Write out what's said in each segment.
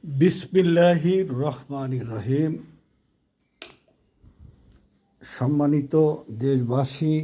বিসমিল্লাহির রহমানির রহিম। সম্মানিত দেশবাসী,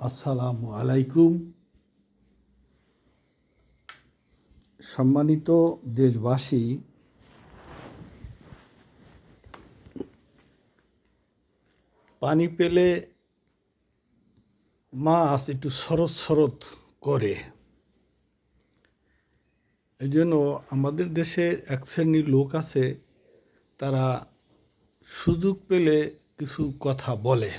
আসসালামু আলাইকুম। সম্মানিত দেশবাসী, পানি পেলে মাছ একটু শরৎ শরৎ করে। এই জন্য আমাদের দেশে এক শ্রেণীর লোক আছে, তারা সুযোগ পেলে কিছু কথা বলে।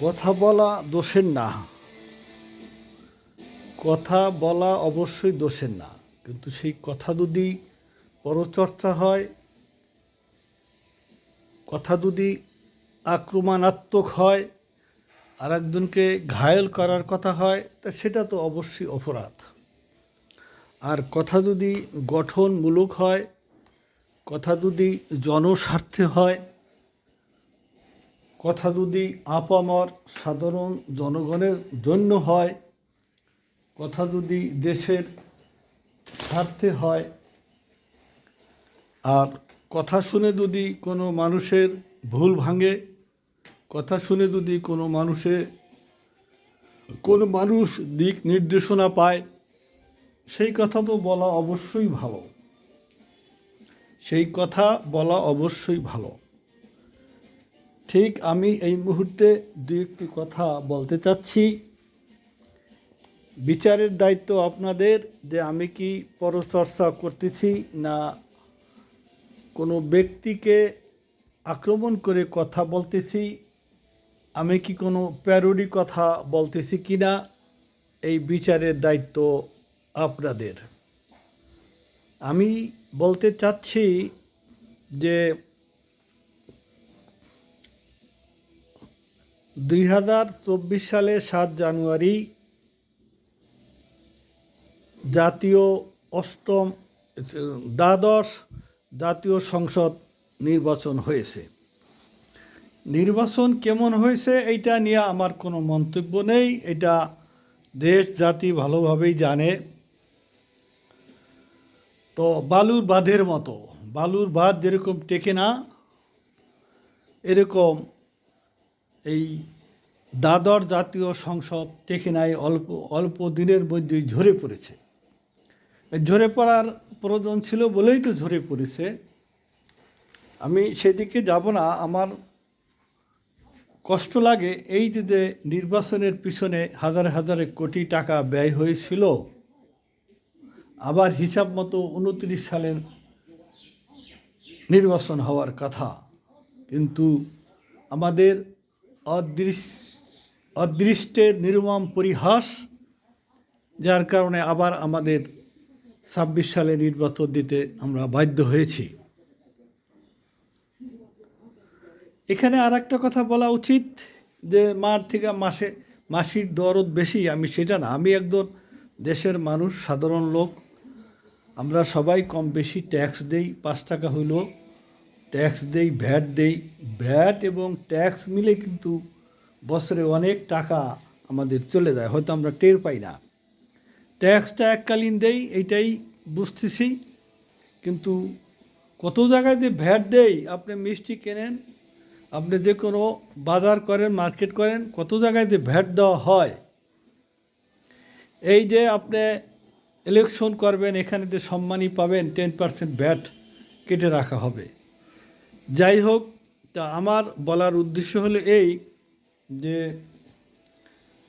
কথা বলা দোষের না, কথা বলা অবশ্যই দোষের না, কিন্তু সেই কথা যদি পরচর্চা হয়, কথা যদি আক্রমণাত্মক হয়, আর একজনকে ঘায়েল করার কথা হয়, তা সেটা তো অবশ্যই অপরাধ। আর কথা যদি গঠনমূলক হয়, কথা যদি জনস্বার্থে হয়, কথা যদি আপামর সাধারণ জনগণের জন্য হয়, কথা যদি দেশের স্বার্থে হয়, আর কথা শুনে যদি কোনো মানুষের ভুল ভাঙে, কথা শুনে যদি কোনো মানুষ দিক নির্দেশনা পায়, সেই কথা তো বলা অবশ্যই ভালো। সেই কথা বলা অবশ্যই ভালো। ঠিক আমি এই মুহূর্তে দু একটি কথা বলতে চাচ্ছি। বিচারের দায়িত্ব আপনাদের, যে আমি কি পরচর্চা করতেছি না কোনো ব্যক্তিকে আক্রমণ করে কথা বলতেছি, আমি কি কোনো প্যারোডি কথা বলতেছি কি না, এই বিচারের দায়িত্ব আপনাদের। আমি বলতে চাচ্ছি যে 2024 সালে 7 জানুয়ারি দ্বাদশ জাতীয় সংসদ নির্বাচন হয়েছে। নির্বাচন কেমন হয়েছে এইটা নিয়ে আমার কোনো মন্তব্য নেই, এটা দেশ জাতি ভালোভাবেই জানে। তো বালুর বাঁধের মতো, বালুর বাঁধ যেরকম টেকে না, এরকম এই দ্বাদশ জাতীয় সংসদ টেকে নাই, অল্প দিনের মধ্যেই ঝরে পড়েছে। ঝরে পড়ার প্রয়োজন ছিল বলেই তো ঝরে পড়েছে। আমি সেদিকে যাব না। আমার কষ্ট লাগে এই যে নির্বাচনের পিছনে হাজার হাজার কোটি টাকা ব্যয় হয়েছিল, আবার হিসাব মতো 29 সালের নির্বাচন হওয়ার কথা, কিন্তু আমাদের অদৃষ্টের নির্মম পরিহাস, যার কারণে আবার আমাদের 26 সালে নির্বাচন দিতে আমরা বাধ্য হয়েছি। এখানে আর একটা কথা বলা উচিত, যে মার থেকে মাসির দরদ বেশি, আমি সেটা না। আমি একজন দেশের মানুষ, সাধারণ লোক। আমরা সবাই কম বেশি ট্যাক্স দেই, 5 টাকা হইলেও ট্যাক্স দেই, ভ্যাট দেই। ভ্যাট এবং ট্যাক্স মিলে কিন্তু বছরে অনেক টাকা আমাদের চলে যায়, হয়তো আমরা টের পাই না। ট্যাক্সটা এককালীন দেই, এইটাই বুঝতেছি, কিন্তু কত জায়গায় যে ভ্যাট দেই। আপনি মিষ্টি কেনেন, আপনি যে কোনো বাজার করেন, মার্কেট করেন, কত জায়গায় যে ভ্যাট দেওয়া হয়। এই যে আপনি ইলেকশন করবেন, এখানে যে সম্মানী পাবেন, 10% ভ্যাট কেটে রাখা হবে। যাই হোক, তা আমার বলার উদ্দেশ্য হলো এই,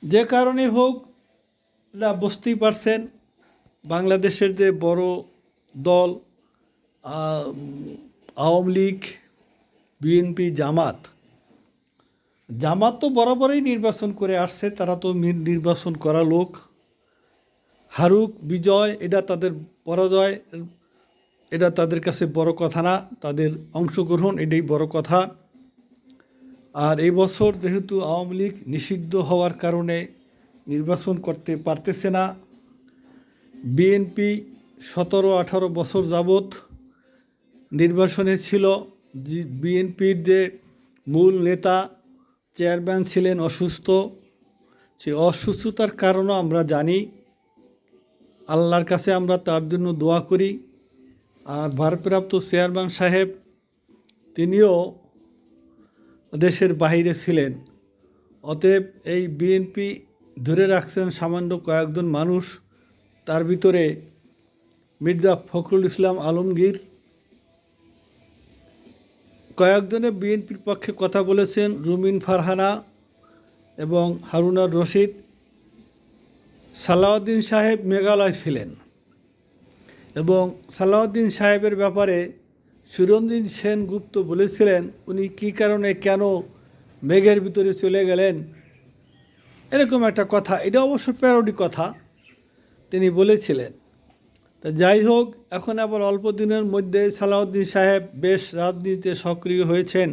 যে কারণে হোক না, বুঝতেই পারছেন বাংলাদেশের যে বড় দল আওয়ামী লীগ, বিএনপি, জামাত তো বরাবরই নির্বাচন করে আসছে। তারা তো নির্বাচন করা লোক। হারুক বিজয়, এটা তাদের পরাজয়, এটা তাদের কাছে বড় কথা না, তাদের অংশগ্রহণ এটাই বড় কথা। আর এই বছর যেহেতু আওয়ামী লীগ নিষিদ্ধ হওয়ার কারণে নির্বাচন করতে পারতেছে না, বিএনপি 17-18 বছর যাবৎ নির্বাচনে ছিল। বিএনপির যে মূল নেতা চেয়ারম্যান ছিলেন অসুস্থ, সেই অসুস্থতার কারণও আমরা জানি। আল্লাহর কাছে আমরা তার জন্য দোয়া করি, আর ভারপ্রাপ্ত চেয়ারম্যান সাহেব তিনিও দেশের বাইরে ছিলেন। অতএব এই বিএনপি ধরে রাখছেন সামান্য কয়েকজন মানুষ, তার ভিতরে মির্জা ফখরুল ইসলাম আলমগীর। কয়েকজনে বিএনপির পক্ষে কথা বলেছেন, রুমিন ফারহানা এবং হারুনার রশিদ। সালাউদ্দিন সাহেব মেঘালয় ছিলেন এবং সালাউদ্দিন সাহেবের ব্যাপারে সুরঞ্জিত সেনগুপ্ত বলেছিলেন উনি কী কারণে কেন মেঘের ভিতরে চলে গেলেন, এরকম একটা কথা। এটা অবশ্য প্যারোডি কথা তিনি বলেছিলেন। তা যাই হোক, এখন আবার অল্প দিনের মধ্যে সালাউদ্দিন সাহেব বেশ রাজনীতিতে সক্রিয় হয়েছেন।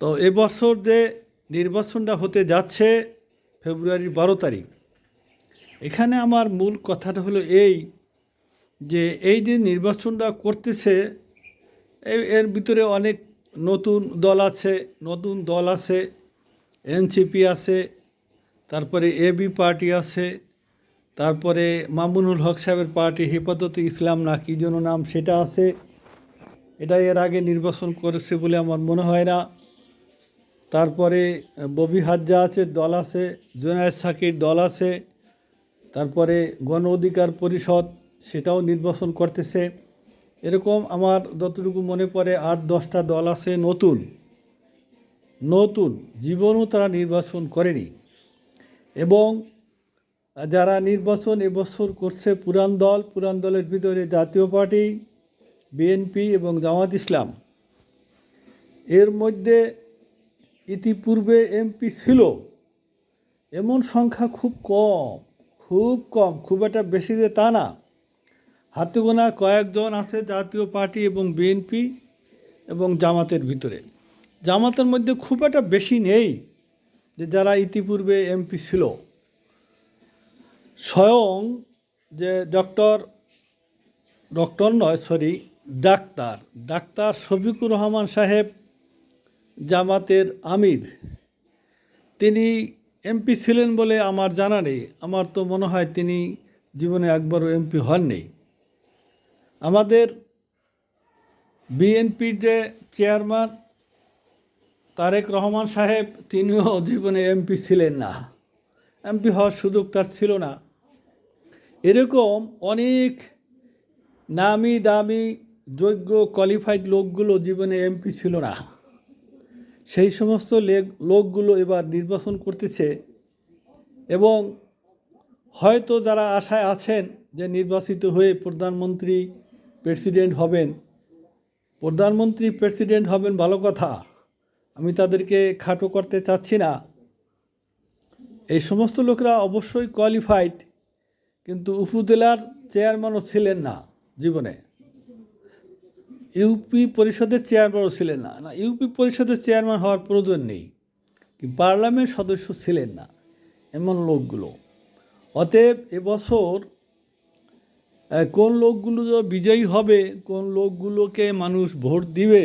তো এবছর যে নির্বাচনটা হতে যাচ্ছে ফেব্রুয়ারির 12 তারিখ, এখানে আমার মূল কথাটা হলো এই যে এই যে নির্বাচনটা করতেছে এর ভিতরে অনেক নতুন দল আছে, এনসিপি আছে, তারপরে এবি পার্টি আছে, তারপরে মামুনুল হক সাহেবের পার্টি হেফাজতে ইসলাম না কী যেন নাম সেটা আছে। এটা এর আগে নির্বাচন করেছে বলে আমার মনে হয় না। তারপরে ববি হাজ্জাজের দল আছে, জুনায়েদ সাকির দল আছে, তারপরে গণ অধিকার পরিষদ সেটাও নির্বাচন করতেছে। এরকম আমার যতটুকু মনে পড়ে 8-10টা দল আছে নতুন জীবনও তারা নির্বাচন করেনি। এবং যারা নির্বাচন এবছর করছে পুরান দলের ভিতরে জাতীয় পার্টি, বিএনপি এবং জামাত ইসলাম। এর মধ্যে ইতিপূর্বে এমপি ছিল এমন সংখ্যা খুব কম, খুব একটা বেশি যে তা না। হাতে গোনা কয়েকজন আছে জাতীয় পার্টি এবং বিএনপি এবং জামাতের ভিতরে। জামাতের মধ্যে খুব একটা বেশি নেই যে যারা ইতিপূর্বে এমপি ছিল। স্বয়ং যে ডাক্তার শফিকুর রহমান সাহেব জামাতের আমির, তিনি এমপি ছিলেন বলে আমার জানা নেই। আমার তো মনে হয় তিনি জীবনে একবারও এমপি হননি। আমাদের বিএনপির যে চেয়ারম্যান তারেক রহমান সাহেব, তিনিও জীবনে এমপি ছিলেন না, এমপি হওয়ার সুযোগ তার ছিল না। এরকম অনেক নামি দামি যোগ্য কোয়ালিফাইড লোকগুলো জীবনে এমপি ছিল না। সেই সমস্ত লোকগুলো এবার নির্বাচন করতেছে এবং হয়তো যারা আশায় আছেন যে নির্বাচিত হয়ে প্রধানমন্ত্রী প্রেসিডেন্ট হবেন ভালো কথা, আমি তাদেরকে খাটো করতে চাচ্ছি না। এই সমস্ত লোকরা অবশ্যই কোয়ালিফাইড, কিন্তু উপজেলার চেয়ারম্যানও ছিলেন না জীবনে, ইউপি পরিষদের চেয়ারম্যানও ছিলেন না। ইউপি পরিষদের চেয়ারম্যান হওয়ার প্রয়োজন নেই, পার্লামেন্ট সদস্য ছিলেন না এমন লোকগুলো। অতএব এবছর কোন লোকগুলো বিজয়ী হবে, কোন লোকগুলোকে মানুষ ভোট দিবে,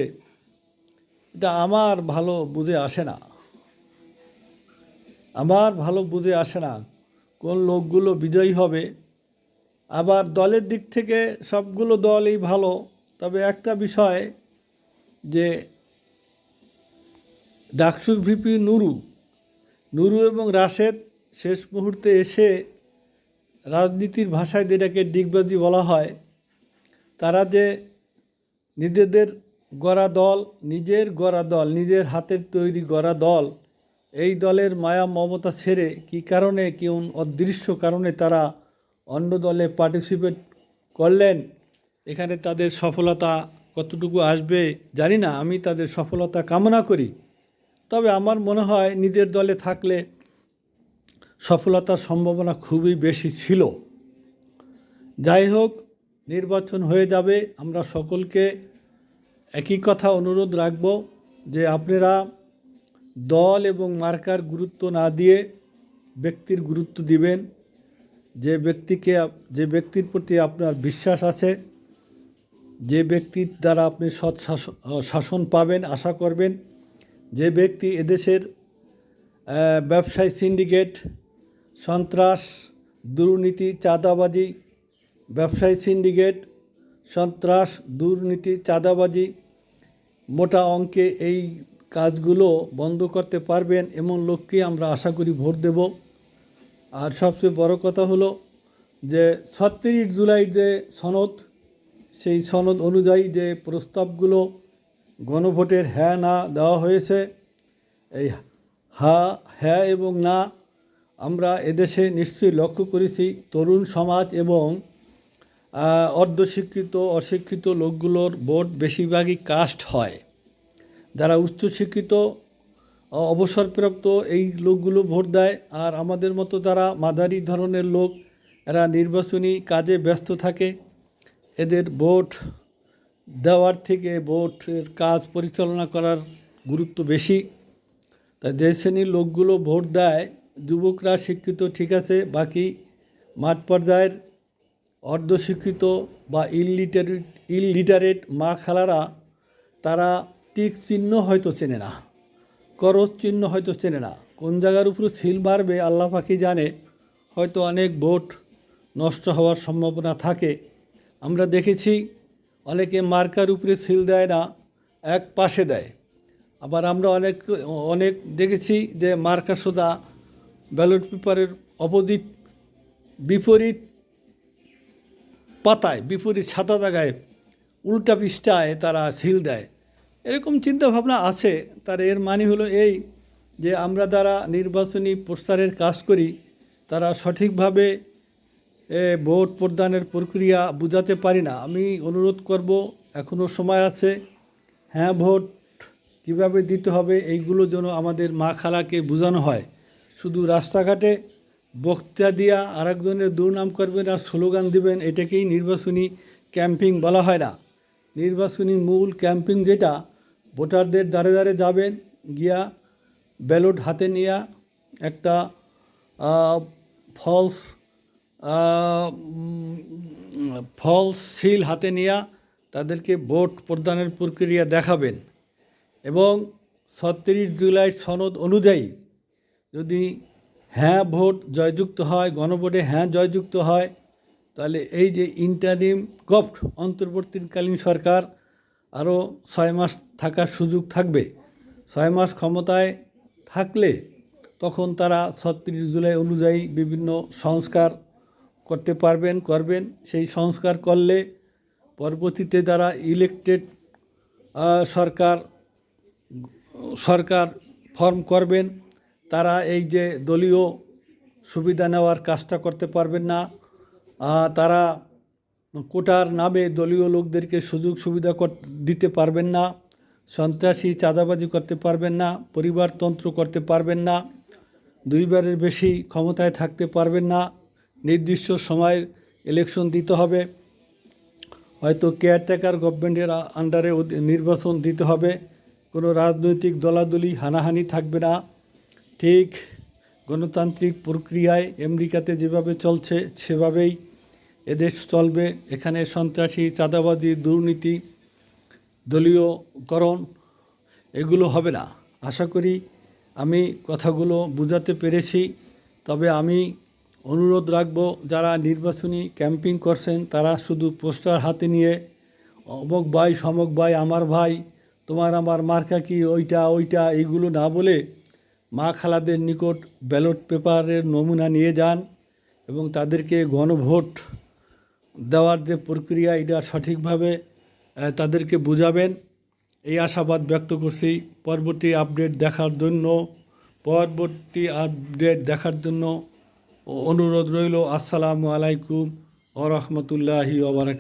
এটা আমার ভালো বুঝে আসে না কোন লোকগুলো বিজয়ী হবে। আবার দলের দিক থেকে সবগুলো দলই ভালো, তবে একটা বিষয় যে ডাকসুর ভিপি নুরু এবং রাশেদ শেষ মুহূর্তে এসে রাজনীতির ভাষায় যেটাকে ডিগবাজি বলা হয়, তারা যে নিজের গড়া দল, নিজের হাতের তৈরি গড়া দল, এই দলের মায়া মমতা ছেড়ে কী কারণে কোন অদৃশ্য কারণে তারা অন্য দলে পার্টিসিপেট করলেন, এখানে তাদের সফলতা কতটুকু আসবে জানি না। আমি তাদের সফলতা কামনা করি, তবে আমার মনে হয় নিজের দলে থাকলে সফলতার সম্ভাবনা খুবই বেশি ছিল। যাই হোক, নির্বাচন হয়ে যাবে। আমরা সকলকে একই কথা অনুরোধ রাখব যে আপনারা দল এবং মার্কার গুরুত্ব না দিয়ে ব্যক্তির গুরুত্ব দিবেন। যে ব্যক্তির প্রতি আপনার বিশ্বাস আছে, যে ব্যক্তির দ্বারা আপনি সৎ শাসন পাবেন আশা করবেন, যে ব্যক্তি এদেশের ব্যবসায়ী সিন্ডিকেট, সন্ত্রাস, দুর্নীতি, চাঁদাবাজি, ব্যবসায়ী সিন্ডিকেট, সন্ত্রাস, দুর্নীতি, চাঁদাবাজি, মোটা অঙ্কে এই কাজগুলো বন্ধ করতে পারবেন এমন লোককে আমরা আশা করি ভোট দেব। আর সবচেয়ে বড় কথা হলো যে ৩৬ জুলাই যে সনদ, সেই সনদ অনুযায়ী যে প্রস্তাবগুলো গণভোটের হ্যাঁ না দেওয়া হয়েছে, এই হ্যাঁ এবং না আমরা এদেশে নিশ্চয়ই লক্ষ্য করেছি। তরুণ সমাজ এবং অর্ধশিক্ষিত অশিক্ষিত লোকগুলোর ভোট বেশিরভাগই কাস্ট হয়। যারা উচ্চশিক্ষিত অবসরপ্রাপ্ত এই লোকগুলো ভোট দেয়, আর আমাদের মতো যারা মাঝারি ধরনের লোক এরা নির্বাচনী কাজে ব্যস্ত থাকে। এদের ভোট দেওয়ার থেকে ভোটের কাজ পরিচালনা করার গুরুত্ব বেশি। তাই যে শ্রেণীর লোকগুলো ভোট দেয়, যুবকরা শিক্ষিত ঠিক আছে, বাকি মাঠ পর্যায়ের অর্ধশিক্ষিত বা ইললিটারেট মা খালারা তারা টিক চিহ্ন হয়তো চেনে না, করজ চিহ্ন হয়তো চেনে না। কোন জায়গার উপরে সিল মারবে আল্লাহ পাকি জানে। হয়তো অনেক ভোট নষ্ট হওয়ার সম্ভাবনা থাকে। আমরা দেখেছি অনেকে মার্কার উপরে সিল দেয় না, এক পাশে দেয়। আবার আমরা অনেক দেখেছি যে মার্কা সোজা ব্যালট পেপারের বিপরীত পাতায়, বিপরীত সাদা জায়গায়, উল্টা পৃষ্ঠায় তারা সিল দেয়। এরকম চিন্তাভাবনা আছে। তার এর মানে হলো এই যে আমরা যারা নির্বাচনী প্রচারের কাজ করি তারা সঠিকভাবে ভোট প্রদানের প্রক্রিয়া বুঝাতে পারি না। আমি অনুরোধ করব, এখনও সময় আছে, হ্যাঁ ভোট কীভাবে দিতে হবে এইগুলো যেন আমাদের মা খালাকে বোঝানো হয়। শুধু রাস্তাঘাটে বক্তৃতা দিয়া আরেকজনের দুর্নাম করবেন আর স্লোগান দিবেন, এটাকেই নির্বাচনী ক্যাম্পিং বলা হয় না। নির্বাচনী মূল ক্যাম্পিং যেটা, ভোটারদের দ্বারে দ্বারে যাবেন, গিয়া ব্যালট হাতে নিয়ে একটা ফলস সিল হাতে নিয়ে তাদেরকে ভোট প্রদানের প্রক্রিয়া দেখাবেন। এবং ৩৬ জুলাই সনদ অনুযায়ী যদি হ্যাঁ ভোট জয়যুক্ত হয়, গণভোটে হ্যাঁ জয়যুক্ত হয়, তাহলে এই যে ইন্টারিম অন্তর্বর্তীকালীন সরকার আরও ৬ মাস থাকার সুযোগ থাকবে। ৬ মাস ক্ষমতায় থাকলে তখন তারা ৩৬ জুলাই অনুযায়ী বিভিন্ন সংস্কার করবেন। সেই সংস্কার করলে পরবর্তীতে যারা ইলেকটেড সরকার ফর্ম করবেন তারা এই যে দলীয় সুবিধা নেওয়ার কাজটা করতে পারবেন না। তারা কোটার নামে দলীয় লোকদেরকে সুযোগ সুবিধা দিতে পারবেন না, সন্ত্রাসী চাঁদাবাজি করতে পারবেন না, পরিবারতন্ত্র করতে পারবেন না, দুইবারের বেশি ক্ষমতায় থাকতে পারবেন না, নির্দিষ্ট সময়ের ইলেকশন দিতে হবে, হয়তো কেয়ারটেকার গভর্নমেন্টের আন্ডারে নির্বাচন দিতে হবে, কোনো রাজনৈতিক দলাদলি হানাহানি থাকবে না। ঠিক গণতান্ত্রিক প্রক্রিয়ায় আমেরিকাতে যেভাবে চলছে সেভাবেই এদেশ চলবে। এখানে সন্ত্রাসী, চাঁদাবাজি, দুর্নীতি, দলীয়করণ এগুলো হবে না। আশা করি আমি কথাগুলো বুঝাতে পেরেছি। তবে আমি অনুরোধ রাখব, যারা নির্বাচনী ক্যাম্পিং করছেন তারা শুধু পোস্টার হাতে নিয়ে অমুক ভাই সমক ভাই, আমার ভাই, তোমার আমার মার্কা কি, ওইটা এইগুলো না বলে মা খালাদের নিকট ব্যালট পেপারের নমুনা নিয়ে যান এবং তাদেরকে গণভোট দেওয়ার যে প্রক্রিয়া এটা সঠিকভাবে তাদেরকে বুঝাবেন। এই আশাবাদ ব্যক্ত করছি। পরবর্তী আপডেট দেখার জন্য অনুরোধ রইল। আসসালামু আলাইকুম ওয়া রাহমাতুল্লাহি ওয়া বারাকাতুহু।